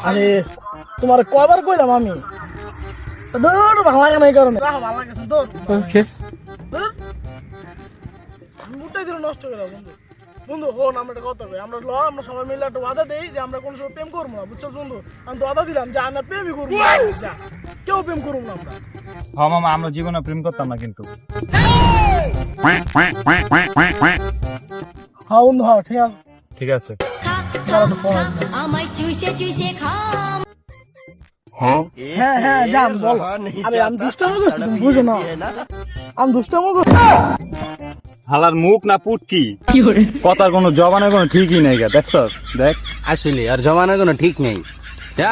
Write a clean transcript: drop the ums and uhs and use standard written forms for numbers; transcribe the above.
আরে তোমার কয়বার কইলাম আমি দৌড় ভালো লাগে না এই কারণে ভালো লাগছে দৌড় মুটাই দিল নষ্ট করে বন্ধু বন্ধু হন আমরা একটা কথা কই আমরা আমরা সবাই মিলে একটা ওয়াদা দেই যে আমরা কোনো সময় প্রেম করবো না বুঝছো বন্ধু আমি তো ওয়াদা দিলাম যে আমরা প্রেমই করবো না কেউ প্রেম করবো না আমরা হ্যাঁ মামা আমরা জীবনে প্রেম করতাম না কিন্তু হ্যাঁ বন্ধু হ্যাঁ ঠিক আছে ঠিক আছে আমায় চুষে চুষে খাম হ্যাঁ হ্যাঁ জান বল আরে আমি দুষ্টামি করছি তুমি বুঝো না আমি দুষ্টামি করছি হালার মুখ না পুটকি কথার কোনো জবানের কোনো ঠিকই নাই গা দেখছস দেখ আসলে আর জমানোর কোনো ঠিক নেই যা